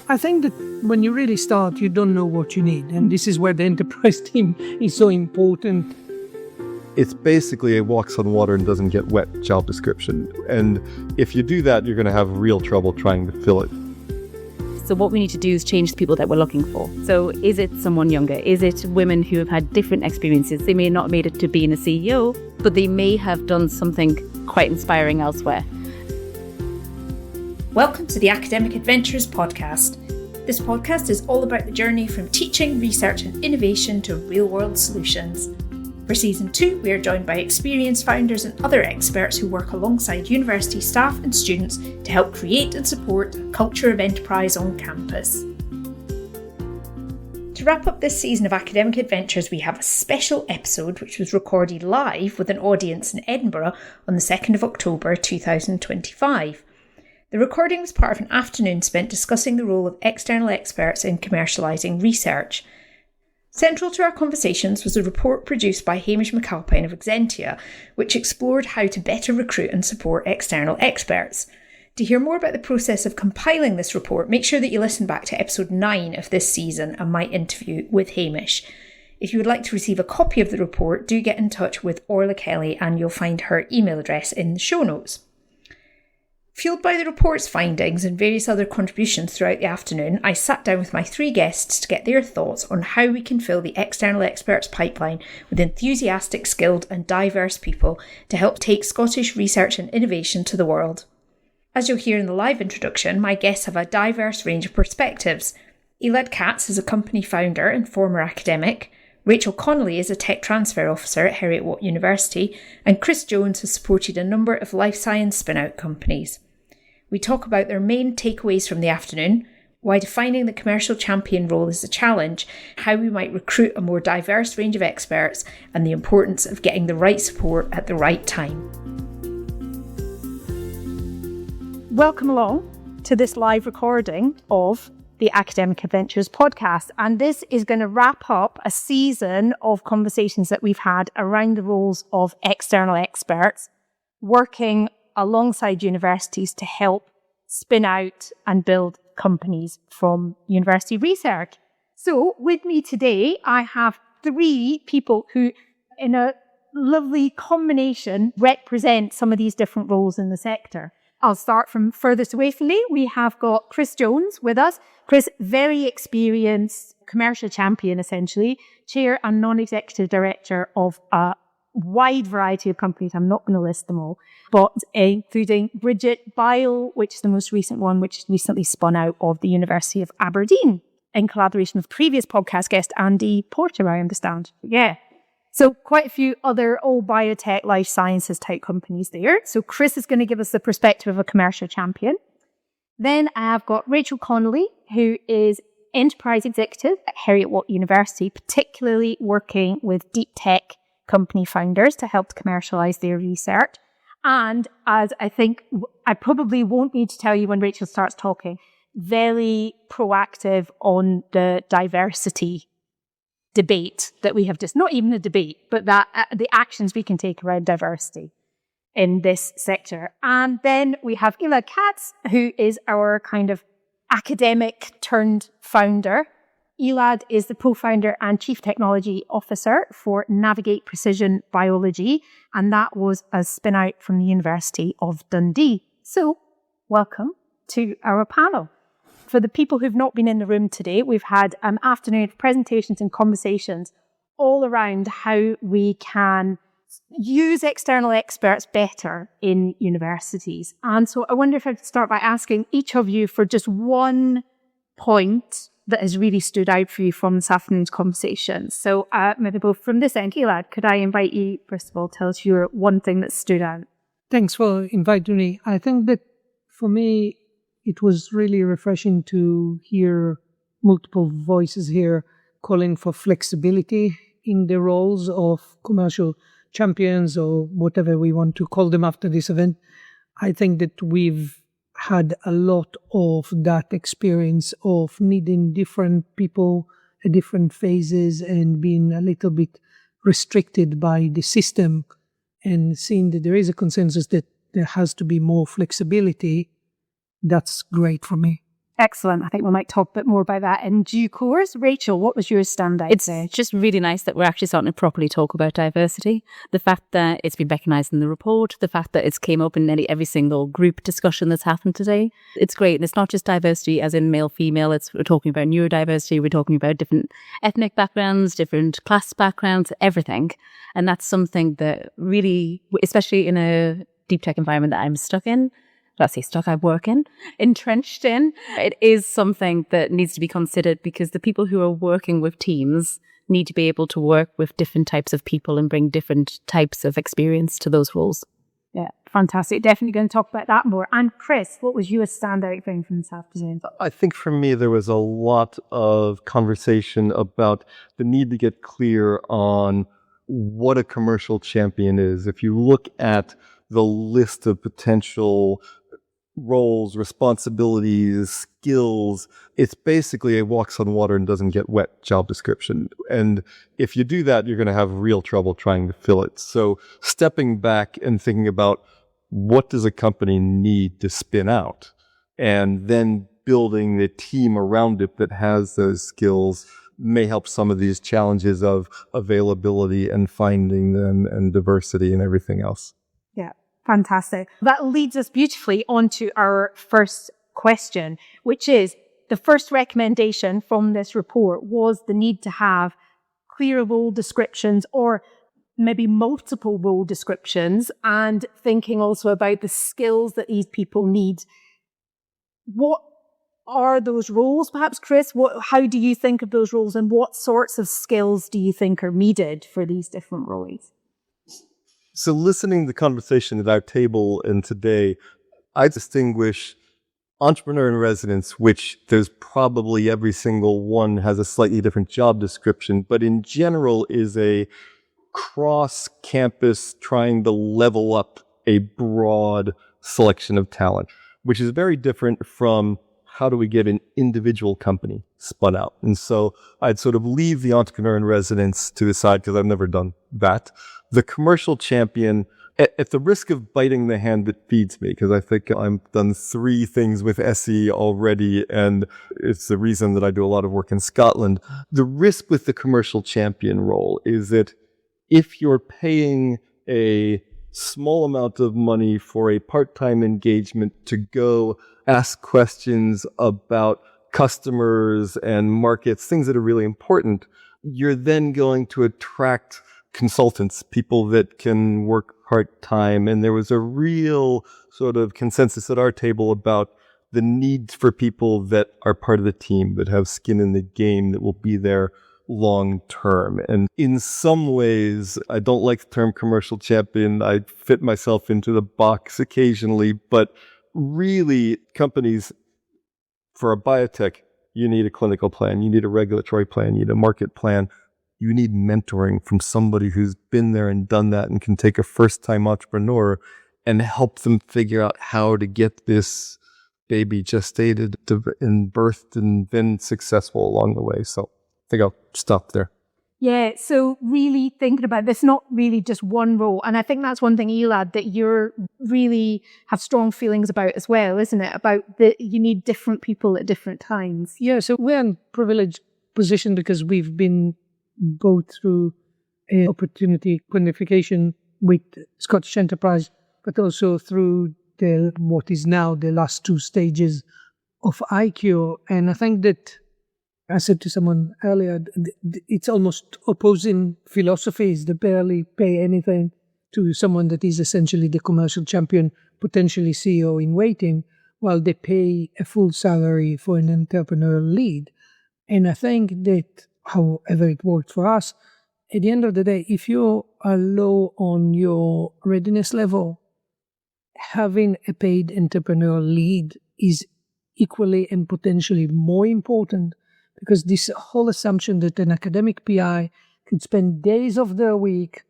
I think that when you really start, you don't know what you need. And this is where the enterprise team is so important. It's basically a walks on water and doesn't get wet job description. And if you do that, you're going to have real trouble trying to fill it. So what we need to do is change the people that we're looking for. So is it someone younger? Is it women who have had different experiences? They may not have made it to being a CEO, but they may have done something quite inspiring elsewhere. Welcome to the Academic Adventures podcast. This podcast is all about the journey from teaching, research and innovation to real-world solutions. For Season 2, we are joined by experienced founders and other experts who work alongside university staff and students to help create and support a culture of enterprise on campus. To wrap up this season of Academic Adventures, we have a special episode which was recorded live with an audience in Edinburgh on the 2nd of October 2025. The recording was part of an afternoon spent discussing the role of external experts in commercialising research. Central to our conversations was a report produced by Hamish McAlpine of Exentia, which explored how to better recruit and support external experts. To hear more about the process of compiling this report, make sure that you listen back to episode 9 of this season and my interview with Hamish. If you would like to receive a copy of the report, do get in touch with Orla Kelly and you'll find her email address in the show notes. Fueled by the report's findings and various other contributions throughout the afternoon, I sat down with my 3 guests to get their thoughts on how we can fill the external experts pipeline with enthusiastic, skilled and diverse people to help take Scottish research and innovation to the world. As you'll hear in the live introduction, my guests have a diverse range of perspectives. Elad Katz is a company founder and former academic. Rachel Connolly is a tech transfer officer at Heriot Watt University, and Chris Jones has supported a number of life science spinout companies. We talk about their main takeaways from the afternoon, why defining the commercial champion role is a challenge, how we might recruit a more diverse range of experts, and the importance of getting the right support at the right time. Welcome along to this live recording of the Academic Adventures podcast. And this is going to wrap up a season of conversations that we've had around the roles of external experts working alongside universities to help spin out and build companies from university research. So with me today, I have 3 people who, in a lovely combination, represent some of these different roles in the sector. I'll start from furthest away from me. We have got Chris Jones with us. Chris, very experienced commercial champion, essentially, chair and non-executive director of a wide variety of companies. I'm not going to list them all, but including Bridget Bio, which is the most recent one, which recently spun out of the University of Aberdeen in collaboration with previous podcast guest Andy Porter, I understand. Yeah. So quite a few other old biotech, life sciences type companies there. So Chris is going to give us the perspective of a commercial champion. Then I have got Rachel Connolly, who is enterprise executive at Heriot Watt University, particularly working with deep tech company founders to help commercialise their research. And as I think I probably won't need to tell you when Rachel starts talking, very proactive on the diversity debate that we have just, not even a debate, but that the actions we can take around diversity in this sector. And then we have Elad Katz, who is our kind of academic turned founder. Elad is the co-founder and chief technology officer for Navigate Precision Biology, and that was a spin out from the University of Dundee. So, welcome to our panel. For the people who've not been in the room today, we've had an afternoon of presentations and conversations all around how we can use external experts better in universities. And so I wonder if I could start by asking each of you for just one point that has really stood out for you from this afternoon's conversation. So maybe both from this end, Elad, could I invite you, first of all, tell us your one thing that stood out? Thanks for inviting me. I think that for me, it was really refreshing to hear multiple voices here calling for flexibility in the roles of commercial champions or whatever we want to call them after this event. I think that we've had a lot of that experience of needing different people at different phases and being a little bit restricted by the system, and seeing that there is a consensus that there has to be more flexibility. That's great for me. Excellent. I think we might talk a bit more about that in due course. Rachel, what was your standout? It's just really nice that we're actually starting to properly talk about diversity. The fact that it's been recognised in the report, the fact that it's came up in nearly every single group discussion that's happened today. It's great. And it's not just diversity as in male, female. We're talking about neurodiversity. We're talking about different ethnic backgrounds, different class backgrounds, everything. And that's something that really, especially in a deep tech environment that I'm stuck in, I work in, entrenched in. It is something that needs to be considered because the people who are working with teams need to be able to work with different types of people and bring different types of experience to those roles. Yeah, fantastic. Definitely going to talk about that more. And Chris, what was your standout thing from this afternoon? I think for me, there was a lot of conversation about the need to get clear on what a commercial champion is. If you look at the list of potential roles, responsibilities, skills, it's basically a walks on water and doesn't get wet job description. And if you do that, you're going to have real trouble trying to fill it. So stepping back and thinking about what does a company need to spin out, and then building the team around it that has those skills may help some of these challenges of availability and finding them and diversity and everything else. Yeah. Fantastic. That leads us beautifully on to our first question, which is the first recommendation from this report was the need to have clear role descriptions or maybe multiple role descriptions and thinking also about the skills that these people need. What are those roles, perhaps, Chris? How do you think of those roles and what sorts of skills do you think are needed for these different roles? So listening to the conversation at our table and today, I distinguish entrepreneur in residence, which there's probably every single one has a slightly different job description, but in general is a cross-campus trying to level up a broad selection of talent, which is very different from how do we get an individual company spun out. And so I'd sort of leave the entrepreneur in residence to the side because I've never done that. The commercial champion, at the risk of biting the hand that feeds me, because I think I've done 3 things with SE already, and it's the reason that I do a lot of work in Scotland. The risk with the commercial champion role is that if you're paying a small amount of money for a part-time engagement to go ask questions about customers and markets, things that are really important, you're then going to attract consultants, people that can work part-time. And there was a real sort of consensus at our table about the need for people that are part of the team, that have skin in the game, that will be there long term. And in some ways, I don't like the term commercial champion. I fit myself into the box occasionally, but really companies, for a biotech, you need a clinical plan, you need a regulatory plan, you need a market plan. You need mentoring from somebody who's been there and done that and can take a first-time entrepreneur and help them figure out how to get this baby gestated and birthed and then successful along the way. So I think I'll stop there. Yeah, so really thinking about this, not really just one role. And I think that's one thing, Elad, that you're really have strong feelings about as well, isn't it? About you need different people at different times. Yeah, so we're in a privileged position because we've been both through an opportunity qualification with Scottish Enterprise, but also through what is now the last 2 stages of IQ. And I think that I said to someone earlier, it's almost opposing philosophies that barely pay anything to someone that is essentially the commercial champion, potentially CEO in waiting, while they pay a full salary for an entrepreneurial lead. And I think that however it worked for us, at the end of the day, if you are low on your readiness level, having a paid entrepreneurial lead is equally and potentially more important, because this whole assumption that an academic PI could spend days of their week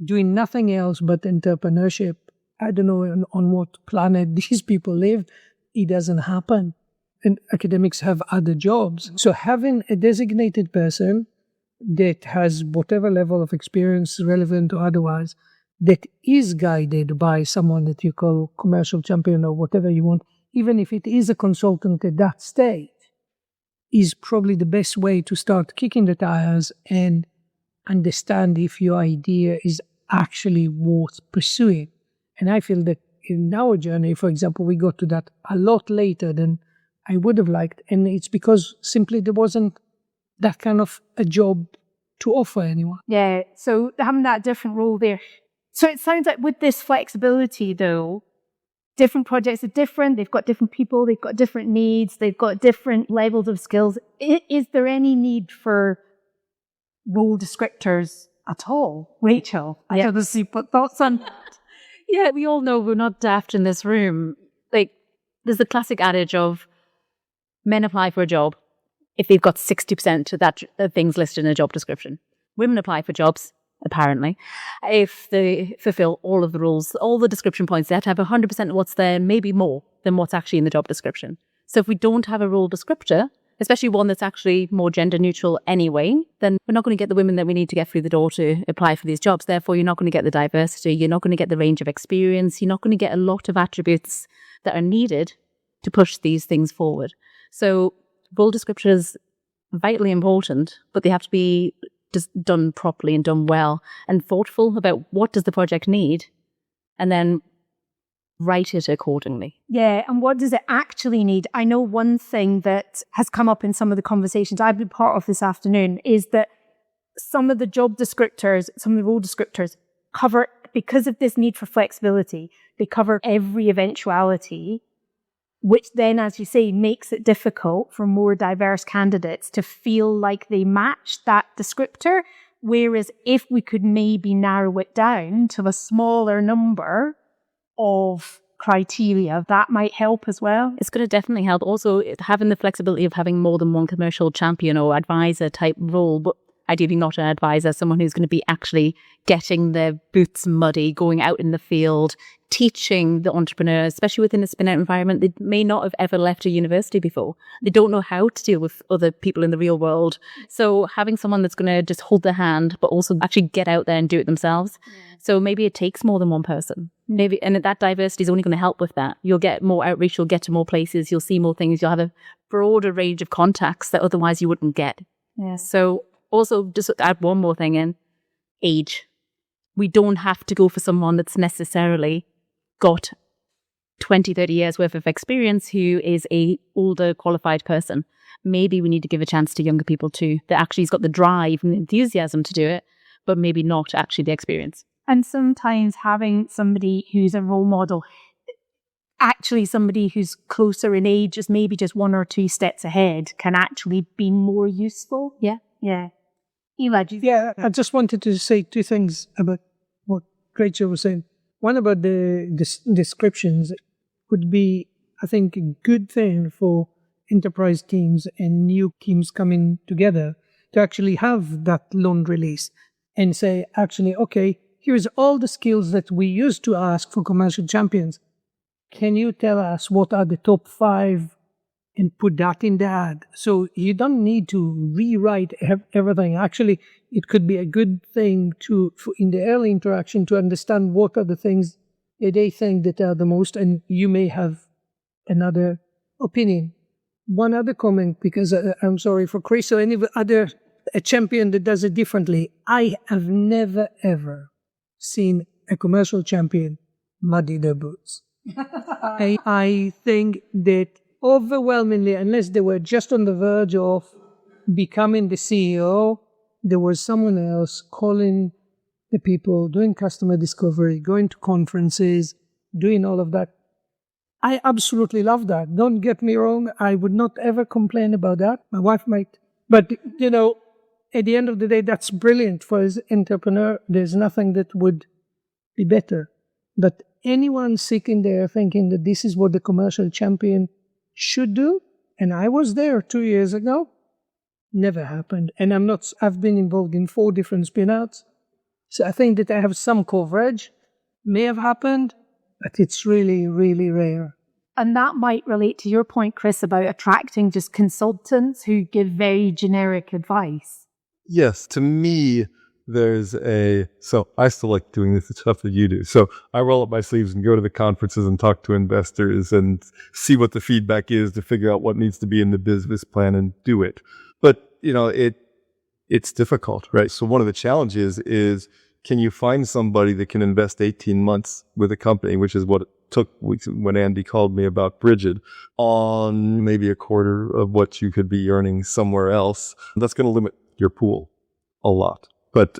doing nothing else but entrepreneurship, I don't know on what planet these people live, it doesn't happen. And academics have other jobs. So having a designated person that has whatever level of experience, relevant or otherwise, that is guided by someone that you call commercial champion or whatever you want, even if it is a consultant at that stage, is probably the best way to start kicking the tires and understand if your idea is actually worth pursuing. And I feel that in our journey, for example, we got to that a lot later than I would have liked. And it's because simply there wasn't that kind of a job to offer anyone. Yeah, so having that different role there. So it sounds like with this flexibility, though, different projects are different. They've got different people. They've got different needs. They've got different levels of skills. Is there any need for role descriptors at all? Rachel, I have to put thoughts on that. Yeah, we all know we're not daft in this room. Like, there's the classic adage of men apply for a job if they've got 60% of that things listed in a job description. Women apply for jobs, apparently, if they fulfill all of the rules, all the description points. They have to have 100% of what's there, maybe more than what's actually in the job description. So if we don't have a role descriptor, especially one that's actually more gender neutral anyway, then we're not going to get the women that we need to get through the door to apply for these jobs. Therefore, you're not going to get the diversity. You're not going to get the range of experience. You're not going to get a lot of attributes that are needed to push these things forward. So role descriptors are vitally important, but they have to be just done properly and done well and thoughtful about what does the project need, and then write it accordingly. Yeah, and what does it actually need? I know one thing that has come up in some of the conversations I've been part of this afternoon is that some of the job descriptors, some of the role descriptors cover, because of this need for flexibility, they cover every eventuality, which then, as you say, makes it difficult for more diverse candidates to feel like they match that descriptor. Whereas if we could maybe narrow it down to a smaller number of criteria, that might help as well. It's going to definitely help. Also, having the flexibility of having more than one commercial champion or advisor type role, but ideally not an advisor, someone who's going to be actually getting their boots muddy, going out in the field, teaching the entrepreneurs, especially within a spinout environment. They may not have ever left a university before. They don't know how to deal with other people in the real world. So having someone that's going to just hold their hand, but also actually get out there and do it themselves. Yeah. So maybe it takes more than one person. Maybe, and that diversity is only going to help with that. You'll get more outreach, you'll get to more places, you'll see more things, you'll have a broader range of contacts that otherwise you wouldn't get. Yeah. So also, just to add one more thing in, age. We don't have to go for someone that's necessarily got 20, 30 years worth of experience who is a older qualified person. Maybe we need to give a chance to younger people too, that actually has got the drive and the enthusiasm to do it, but maybe not actually the experience. And sometimes having somebody who's a role model, actually somebody who's closer in age, just maybe just 1 or 2 steps ahead, can actually be more useful. Yeah. Yeah. Elad, Yeah, I just wanted to say 2 things about what Rachel was saying. One about the descriptions would be, I think, a good thing for enterprise teams and new teams coming together to actually have that laundry list and say, actually, okay, here's all the skills that we used to ask for commercial champions. Can you tell us what are the top 5 and put that in the ad? So you don't need to rewrite everything. Actually, it could be a good thing in the early interaction to understand what are the things that they think that are the most, and you may have another opinion. One other comment, because I'm sorry for Chris or any other a champion that does it differently. I have never, ever seen a commercial champion muddy their boots. I think that overwhelmingly, unless they were just on the verge of becoming the CEO, there was someone else calling the people, doing customer discovery, going to conferences, doing all of that. I absolutely love that. Don't get me wrong. I would not ever complain about that. My wife might. But, at the end of the day, that's brilliant for an entrepreneur. There's nothing that would be better. But anyone sitting there thinking that this is what the commercial champion should do, and I was there 2 years ago, never happened. And I've been involved in 4 different spinouts. So I think that I have some coverage. May have happened, but it's really, really rare. And that might relate to your point, Chris, about attracting just consultants who give very generic advice. Yes, to me, So I still like doing this stuff that you do. So I roll up my sleeves and go to the conferences and talk to investors and see what the feedback is to figure out what needs to be in the business plan and do it. But, it's difficult, right? So one of the challenges is, can you find somebody that can invest 18 months with a company, which is what it took when Andy called me about Bridget, on maybe a quarter of what you could be earning somewhere else? That's going to limit your pool a lot. But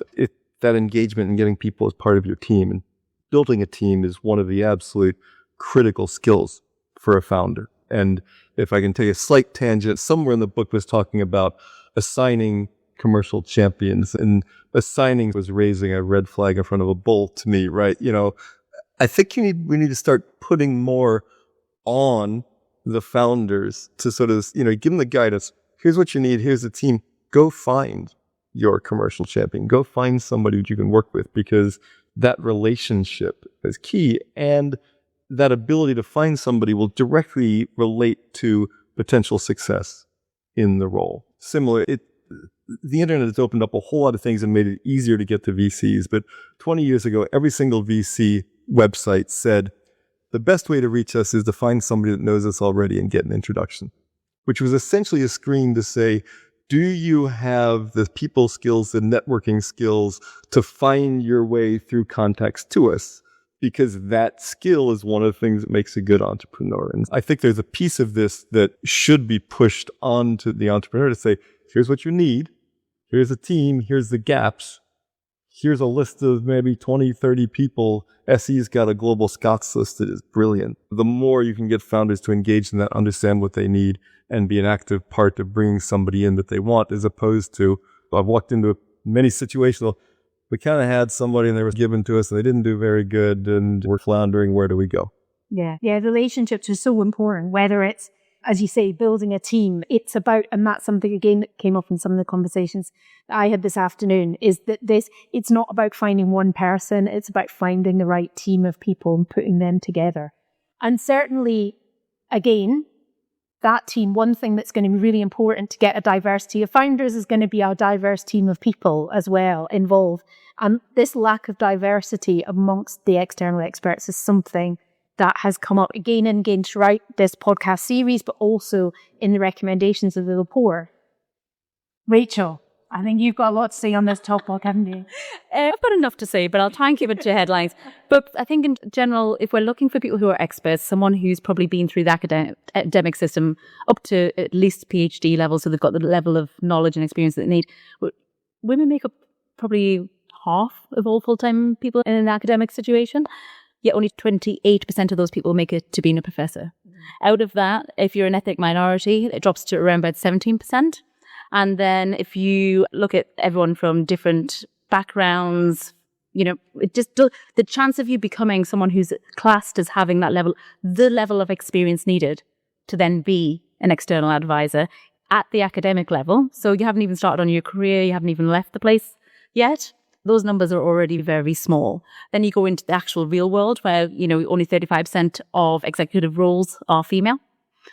that engagement and getting people as part of your team and building a team is one of the absolute critical skills for a founder. And if I can take a slight tangent, somewhere in the book was talking about assigning commercial champions, and assigning was raising a red flag in front of a bull to me, right? I think we need to start putting more on the founders to sort of, give them the guidance. Here's what you need. Here's the team. Go find your commercial champion. Go find somebody that you can work with, because that relationship is key. And that ability to find somebody will directly relate to potential success in the role. The internet has opened up a whole lot of things and made it easier to get to VCs. But 20 years ago, every single VC website said, the best way to reach us is to find somebody that knows us already and get an introduction, which was essentially a screen to say, do you have the people skills, the networking skills to find your way through contacts to us? Because that skill is one of the things that makes a good entrepreneur. And I think there's a piece of this that should be pushed onto the entrepreneur to say, here's what you need. Here's a team. Here's the gaps. Here's a list of maybe 20, 30 people. SE's got a global Scots list that is brilliant. The more you can get founders to engage in that, understand what they need, and be an active part of bringing somebody in that they want, as opposed to, I've walked into many situations, we kind of had somebody and they were given to us and they didn't do very good and we're floundering. Where do we go? Yeah, relationships are so important, whether it's, as you say, building a team. It's about, and that's something again that came up in some of the conversations that I had this afternoon, is that it's not about finding one person, it's about finding the right team of people and putting them together. And certainly, again, that team, one thing that's going to be really important to get a diversity of founders is going to be a diverse team of people as well involved. And this lack of diversity amongst the external experts is something that has come up again and again throughout this podcast series, but also in the recommendations of the report. Rachel, I think you've got a lot to say on this topic, haven't you? I've got enough to say, but I'll try and keep it to headlines. But I think in general, if we're looking for people who are experts, someone who's probably been through the academic system up to at least PhD level, so they've got the level of knowledge and experience that they need. Women make up probably half of all full-time people in an academic situation. Yet only 28% of those people make it to being a professor. Out of that, if you're an ethnic minority, it drops to around about 17%. And then if you look at everyone from different backgrounds, the chance of you becoming someone who's classed as having the level of experience needed to then be an external advisor at the academic level. So you haven't even started on your career, you haven't even left the place yet. Those numbers are already very small. Then you go into the actual real world where, only 35% of executive roles are female.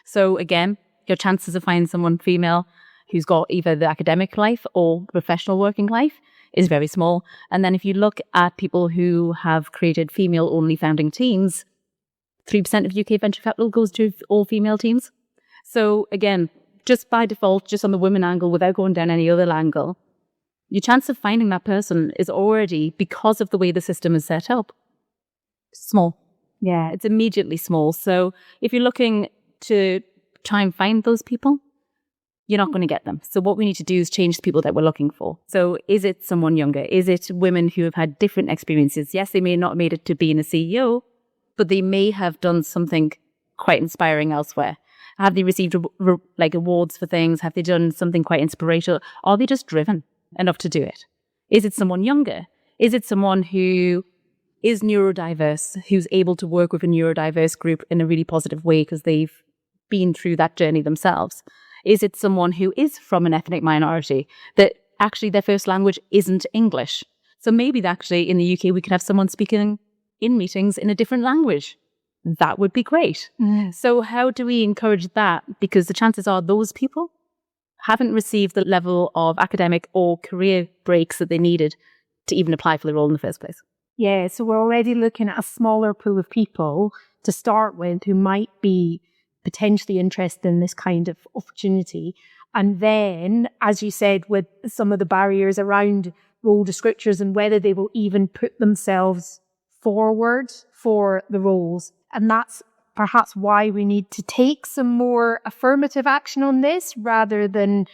So again, your chances of finding someone female who's got either the academic life or professional working life is very small. And then if you look at people who have created female-only founding teams, 3% of UK venture capital goes to all female teams. So again, just by default, just on the women angle, without going down any other angle, your chance of finding that person is already, because of the way the system is set up, small. Yeah, it's immediately small. So if you're looking to try and find those people, you're not going to get them. So what we need to do is change the people that we're looking for. So is it someone younger? Is it women who have had different experiences? Yes, they may not have made it to being a CEO, but they may have done something quite inspiring elsewhere. Have they received awards for things? Have they done something quite inspirational? Are they just driven enough to do it? Is it someone younger? Is it someone who is neurodiverse, who's able to work with a neurodiverse group in a really positive way because they've been through that journey themselves? Is it someone who is from an ethnic minority that actually their first language isn't English? So maybe actually in the UK we could have someone speaking in meetings in a different language. That would be great. So how do we encourage that? Because the chances are those people haven't received the level of academic or career breaks that they needed to even apply for the role in the first place. Yeah, so we're already looking at a smaller pool of people to start with who might be potentially interested in this kind of opportunity. And then, as you said, with some of the barriers around role descriptors and whether they will even put themselves forward for the roles. And that's perhaps why we need to take some more affirmative action on this rather than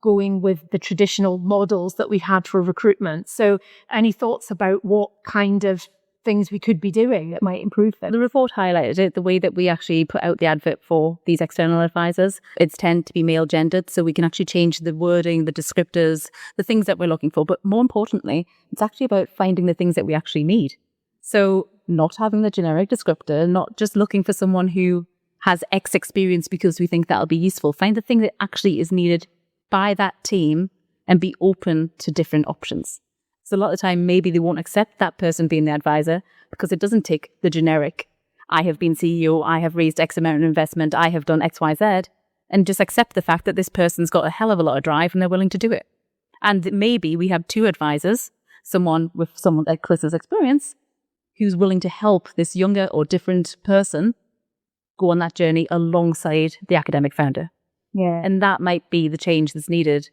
going with the traditional models that we've had for recruitment. So any thoughts about what kind of things we could be doing that might improve them? The report highlighted it, the way that we actually put out the advert for these external advisors. It's tend to be male gendered, so we can actually change the wording, the descriptors, the things that we're looking for. But more importantly, it's actually about finding the things that we actually need. So not having the generic descriptor, not just looking for someone who has X experience because we think that'll be useful. Find the thing that actually is needed by that team and be open to different options. So a lot of the time, maybe they won't accept that person being the advisor because it doesn't take the generic, I have been CEO, I have raised X amount of investment, I have done X, Y, Z, and just accept the fact that this person's got a hell of a lot of drive and they're willing to do it. And maybe we have two advisors, someone like Chris's experience, who's willing to help this younger or different person go on that journey alongside the academic founder. Yeah. And that might be the change that's needed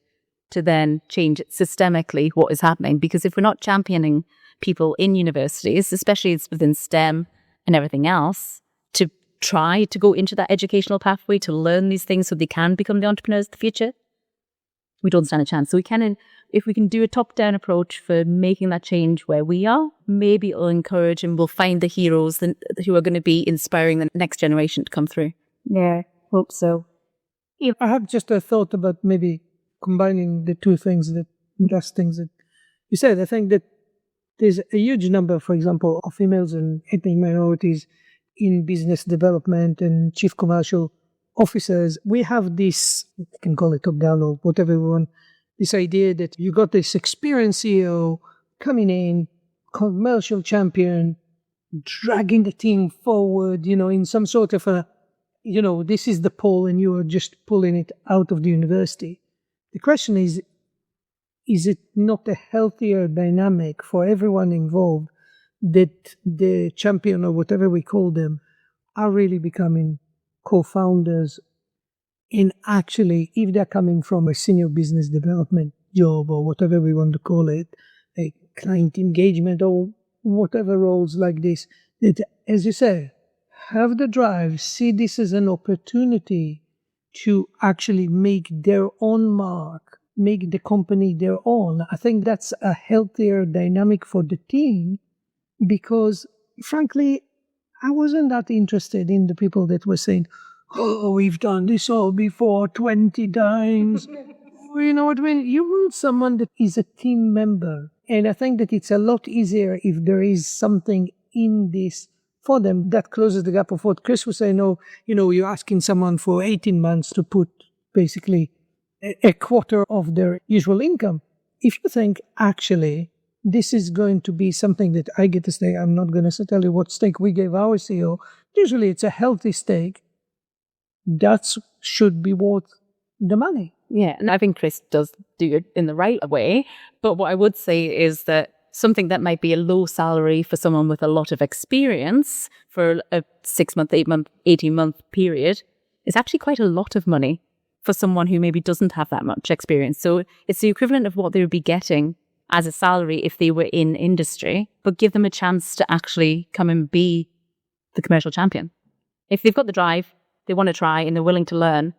to then change systemically what is happening. Because if we're not championing people in universities, especially within STEM and everything else, to try to go into that educational pathway, to learn these things so they can become the entrepreneurs of the future, we don't stand a chance. So if we can do a top-down approach for making that change where we are, maybe it'll encourage and we'll find the heroes who are going to be inspiring the next generation to come through. Yeah, hope so. I have just a thought about maybe combining the two things, the last things that you said. I think that there's a huge number, for example, of females and ethnic minorities in business development and chief commercial officers. We have this, we can call it top-down or whatever we want, this idea that you got this experienced CEO coming in, commercial champion, dragging the team forward, in some sort of a, this is the pole and you are just pulling it out of the university. The question is it not a healthier dynamic for everyone involved that the champion or whatever we call them are really becoming co-founders? And actually, if they're coming from a senior business development job or whatever we want to call it, a client engagement or whatever roles like this, that, as you say, have the drive, see this as an opportunity to actually make their own mark, make the company their own. I think that's a healthier dynamic for the team because, frankly, I wasn't that interested in the people that were saying, oh, we've done this all before 20 times. You know what I mean? You want someone that is a team member. And I think that it's a lot easier if there is something in this for them that closes the gap of what Chris was saying. Oh, you're asking someone for 18 months to put basically a quarter of their usual income. If you think, actually, this is going to be something that I get to stake, I'm not going to tell you what stake we gave our CEO. Usually it's a healthy stake. That should be worth the money. Yeah, and I think Chris does do it in the right way. But what I would say is that something that might be a low salary for someone with a lot of experience for a 6-month, 8-month, 18-month period is actually quite a lot of money for someone who maybe doesn't have that much experience. So it's the equivalent of what they would be getting as a salary if they were in industry, but give them a chance to actually come and be the commercial champion. If they've got the drive, they want to try and they're willing to learn,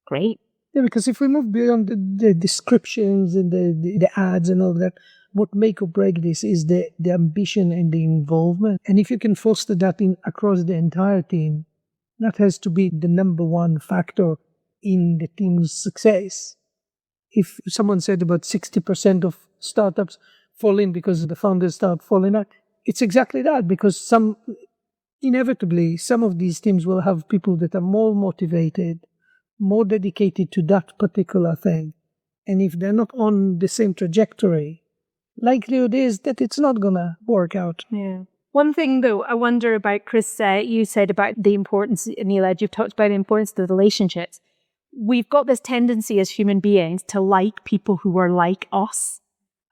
great. Yeah, because if we move beyond the descriptions and the ads and all that, what make or break this is the ambition and the involvement. And if you can foster that across the entire team, that has to be the number one factor in the team's success. If someone said about 60% of startups fall in because the founders start falling out, it's exactly that, because inevitably some of these teams will have people that are more motivated, more dedicated to that particular thing. And if they're not on the same trajectory, likelihood is that it's not going to work out. Yeah. One thing, though, I wonder about, Chris, you said about the importance, and Elad, you've talked about the importance of the relationships. We've got this tendency as human beings to like people who are like us.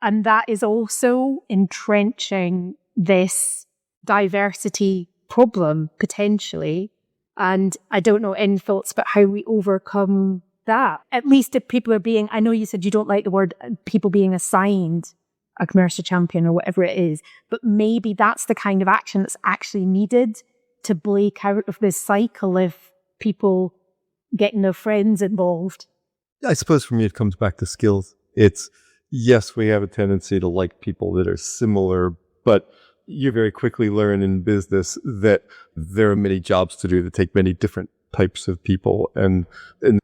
And that is also entrenching this diversity problem, potentially. And I don't know any thoughts about how we overcome that. At least if people are being, I know you said you don't like the word people being assigned a commercial champion or whatever it is, but maybe that's the kind of action that's actually needed to break out of this cycle of people getting their friends involved. I suppose for me, it comes back to skills. It's, yes, we have a tendency to like people that are similar, but you very quickly learn in business that there are many jobs to do that take many different types of people, and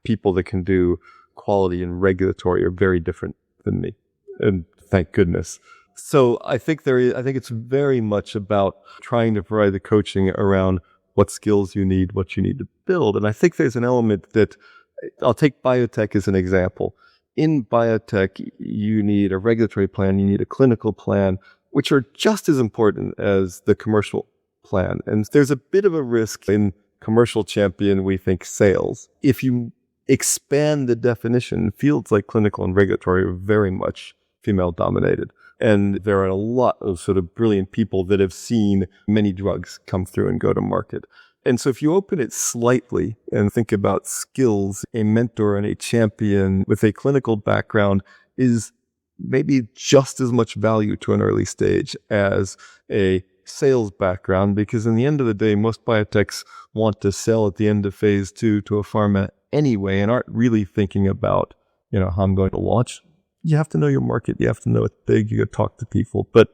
people that can do quality and regulatory are very different than me. And thank goodness. So I think it's very much about trying to provide the coaching around what skills you need, what you need to build. And I think there's an element that, I'll take biotech as an example. In biotech, you need a regulatory plan, you need a clinical plan, which are just as important as the commercial plan. And there's a bit of a risk in commercial champion, we think sales. If you expand the definition, fields like clinical and regulatory are very much female dominated. And there are a lot of sort of brilliant people that have seen many drugs come through and go to market. And so if you open it slightly and think about skills, a mentor and a champion with a clinical background is maybe just as much value to an early stage as a sales background, because in the end of the day, most biotechs want to sell at the end of phase 2 to a pharma anyway and aren't really thinking about, how I'm going to launch. You have to know your market. You have to know it's big. You got to talk to people. But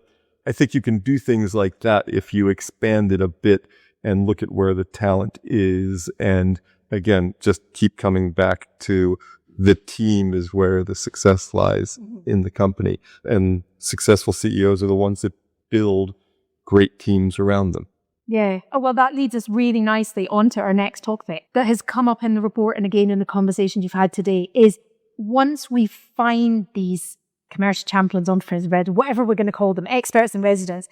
I think you can do things like that if you expand it a bit and look at where the talent is. And again, just keep coming back to the team is where the success lies in the company. And successful CEOs are the ones that build great teams around them. Yeah. Oh, well, that leads us really nicely onto our next topic that has come up in the report and again in the conversation you've had today is once we find these commercial champions, entrepreneurs, whatever we're going to call them, experts in residence,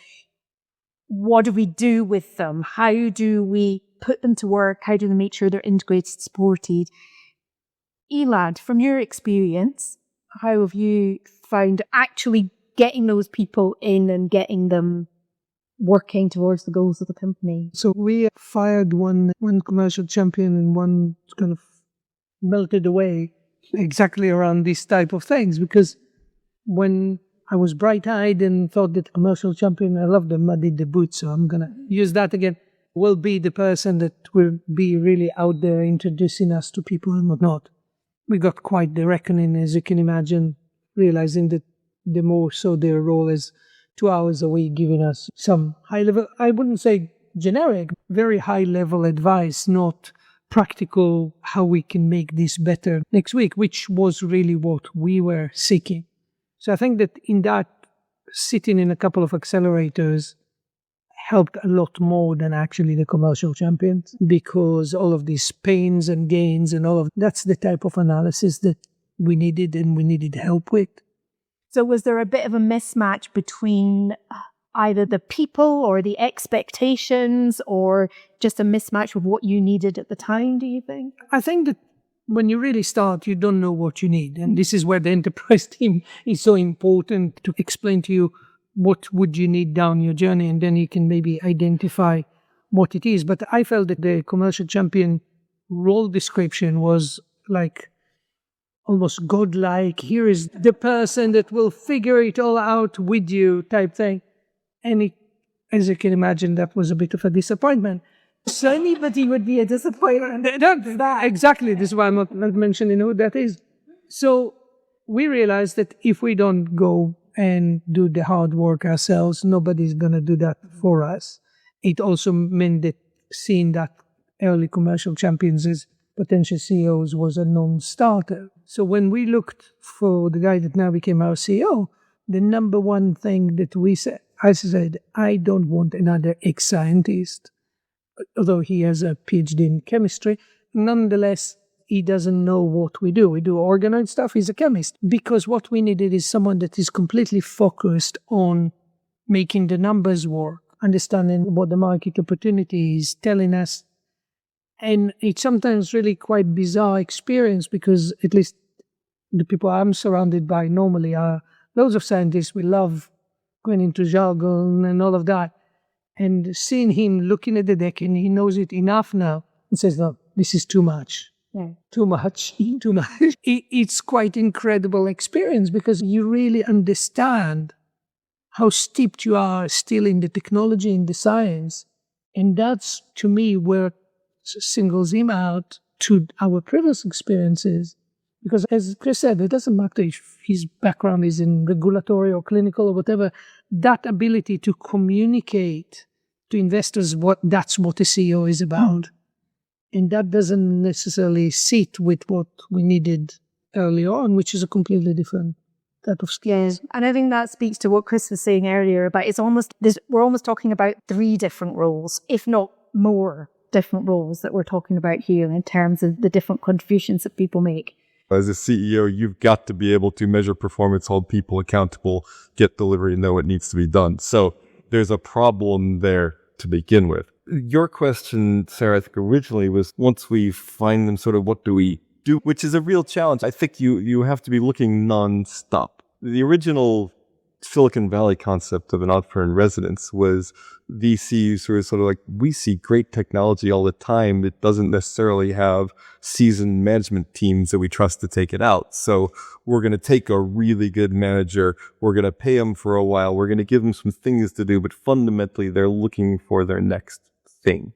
what do we do with them? How do we put them to work? How do we make sure they're integrated, supported? Elad, from your experience, how have you found actually getting those people in and getting them working towards the goals of the company? So we fired one commercial champion and one kind of melted away exactly around these type of things, because when I was bright-eyed and thought that commercial champion, I love the muddy the boot, so I'm going to use that again, will be the person that will be really out there introducing us to people and whatnot. We got quite the reckoning, as you can imagine, realizing that the more so their role is 2 hours a week, giving us some high-level, I wouldn't say generic, very high-level advice, not practical, how we can make this better next week, which was really what we were seeking. So I think that in that, sitting in a couple of accelerators helped a lot more than actually the commercial champions, because all of these pains and gains and all of that's the type of analysis that we needed and we needed help with. So was there a bit of a mismatch between either the people or the expectations, or just a mismatch with what you needed at the time, do you think? I think that when you really start, you don't know what you need. And this is where the enterprise team is so important, to explain to you what would you need down your journey, and then you can maybe identify what it is. But I felt that the commercial champion role description was like almost godlike. Here is the person that will figure it all out with you type thing. And it, as you can imagine, that was a bit of a disappointment. So anybody would be a disappointment. Exactly. This is why I'm not mentioning who that is. So we realized that if we don't go and do the hard work ourselves, nobody's going to do that for us. It also meant that seeing that early commercial champions as potential CEOs was a non-starter. So when we looked for the guy that now became our CEO, the number one thing that I said, I don't want another ex-scientist. Although he has a PhD in chemistry, nonetheless, he doesn't know what we do. We do organoid stuff. He's a chemist. Because what we needed is someone that is completely focused on making the numbers work, understanding what the market opportunity is, telling us. And it's sometimes really quite bizarre experience, because at least the people I'm surrounded by normally are loads of scientists, we love going into jargon and all of that. And seeing him looking at the deck, and he knows it enough now, and says, no, this is too much. Yeah. Too much. It's quite incredible experience, because you really understand how steeped you are still in the technology, in the science. And that's, to me, where it singles him out to our previous experiences. Because as Chris said, it doesn't matter if his background is in regulatory or clinical or whatever, that ability to communicate to investors that's what a CEO is about. And that doesn't necessarily sit with what we needed early on, which is a completely different type of skills. Yeah. And I think that speaks to what Chris was saying earlier about we're almost talking about 3 different roles, if not more different roles that we're talking about here in terms of the different contributions that people make. As a CEO, you've got to be able to measure performance, hold people accountable, get delivery, and know what needs to be done. So there's a problem there to begin with. Your question, Sarah, I think originally was, once we find them, sort of what do we do, which is a real challenge. I think you have to be looking nonstop. The original Silicon Valley concept of an entrepreneur in residence was VCs who are sort of like, we see great technology all the time. It doesn't necessarily have seasoned management teams that we trust to take it out. So we're going to take a really good manager. We're going to pay them for a while. We're going to give them some things to do, but fundamentally they're looking for their next thing.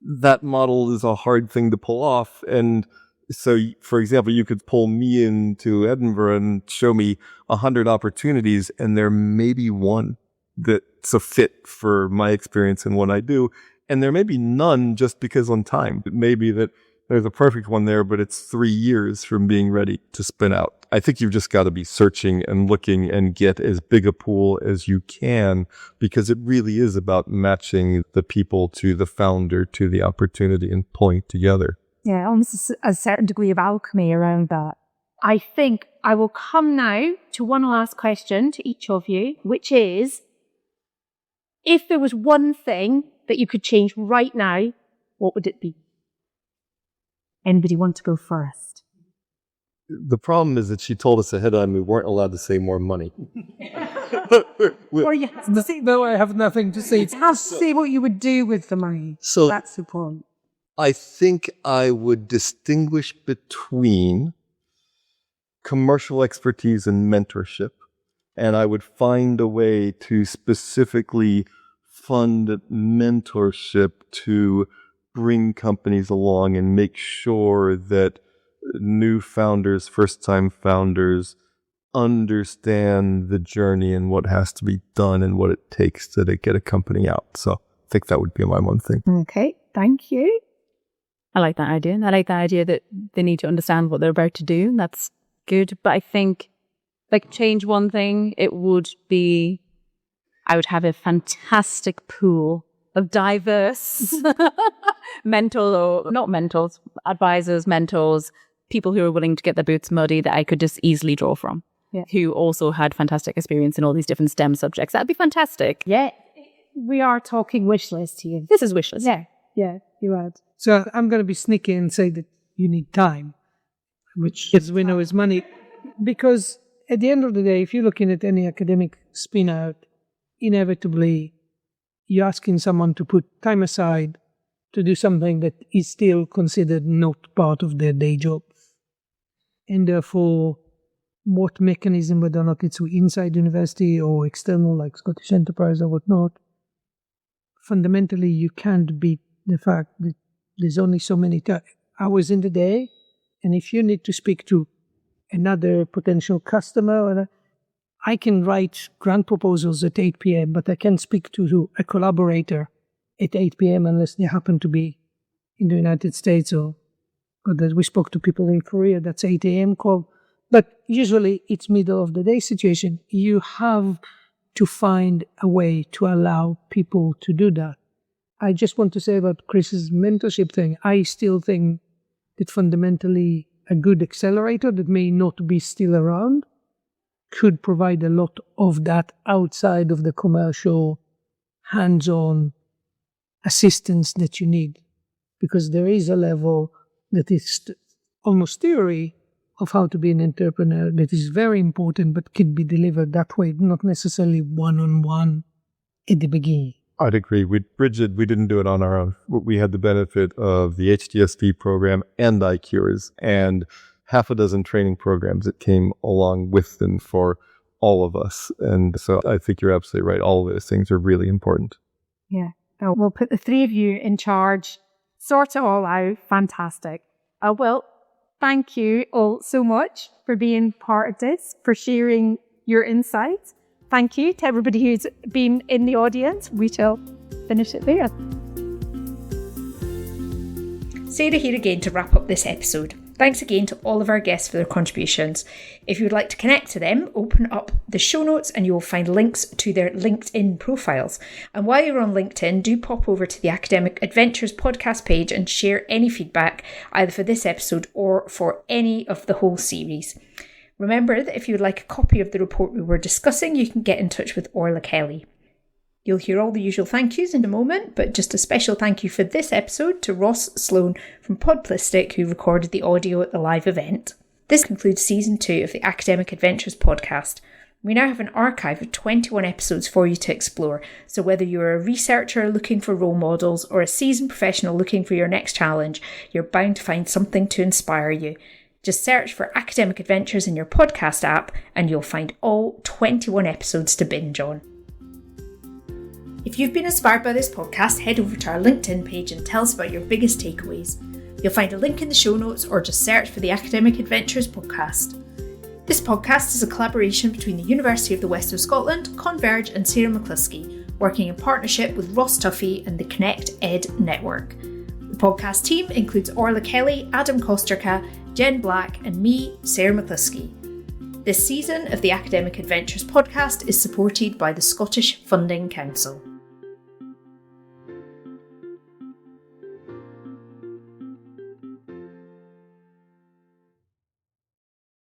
That model is a hard thing to pull off. And so, for example, you could pull me into Edinburgh and show me 100 opportunities, and there may be one that's a fit for my experience and what I do. And there may be none just because on time. It may be that there's a perfect one there, but it's 3 years from being ready to spin out. I think you've just got to be searching and looking and get as big a pool as you can, because it really is about matching the people to the founder, to the opportunity, and pulling together. Yeah, almost a certain degree of alchemy around that. I think I will come now to one last question to each of you, which is, if there was one thing that you could change right now, what would it be? Anybody want to go first? The problem is that she told us ahead of time we weren't allowed to say more money. Or you have to say, No, I have nothing to say. You have to say what you would do with the money. So that's the point. I think I would distinguish between commercial expertise and mentorship, and I would find a way to specifically fund mentorship to bring companies along and make sure that new founders, first-time founders, understand the journey and what has to be done and what it takes to get a company out. So I think that would be my one thing. Okay, thank you. I like that idea. I like the idea that they need to understand what they're about to do. That's good. But I think, change one thing, it would be, I would have a fantastic pool of diverse mental, or not mentors, advisors, mentors, people who are willing to get their boots muddy that I could just easily draw from, who also had fantastic experience in all these different STEM subjects. That'd be fantastic. Yeah, we are talking wish list here. This is wish list. Yeah, you're right. So I'm going to be sneaky and say that you need time, which, as we know, is money. Because at the end of the day, if you're looking at any academic spin out, inevitably you're asking someone to put time aside to do something that is still considered not part of their day job. And therefore, what mechanism, whether or not it's inside university or external, like Scottish Enterprise or whatnot, fundamentally you can't beat the fact that there's only so many hours in the day. And if you need to speak to another potential customer, I can write grant proposals at 8 p.m., but I can't speak to a collaborator at 8 p.m. unless they happen to be in the United States, or that we spoke to people in Korea, that's 8 a.m. call. But usually it's middle of the day situation. You have to find a way to allow people to do that. I just want to say about Chris's mentorship thing, I still think that fundamentally a good accelerator that may not be still around could provide a lot of that outside of the commercial hands-on assistance that you need. Because there is a level that is almost theory of how to be an entrepreneur that is very important, but can be delivered that way, not necessarily one-on-one at the beginning. I'd agree. We didn't do it on our own. We had the benefit of the HDSP program and iCures and half a dozen training programs that came along with them for all of us. And so I think you're absolutely right. All of those things are really important. Yeah. Oh, we'll put the three of you in charge, sort it all out. Fantastic. Well, thank you all so much for being part of this, for sharing your insights. Thank you to everybody who's been in the audience. We shall finish it there. Sarah here again to wrap up this episode. Thanks again to all of our guests for their contributions. If you would like to connect to them, open up the show notes and you will find links to their LinkedIn profiles. And while you're on LinkedIn, do pop over to the Academic Adventures podcast page and share any feedback, either for this episode or for any of the whole series. Remember that if you would like a copy of the report we were discussing, you can get in touch with Orla Kelly. You'll hear all the usual thank yous in a moment, but just a special thank you for this episode to Ross Sloan from Podplistic, who recorded the audio at the live event. This concludes Season 2 of the Academic Adventures podcast. We now have an archive of 21 episodes for you to explore, so whether you're a researcher looking for role models or a seasoned professional looking for your next challenge, you're bound to find something to inspire you. Just search for Academic Adventures in your podcast app and you'll find all 21 episodes to binge on. If you've been inspired by this podcast, head over to our LinkedIn page and tell us about your biggest takeaways. You'll find a link in the show notes or just search for the Academic Adventures podcast. This podcast is a collaboration between the University of the West of Scotland, Converge and Sarah McCluskey, working in partnership with Ross Tuffy and the Connect Ed Network. The podcast team includes Orla Kelly, Adam Kosterka, Jen Black and me, Sarah McCluskey. This season of the Academic Adventures podcast is supported by the Scottish Funding Council.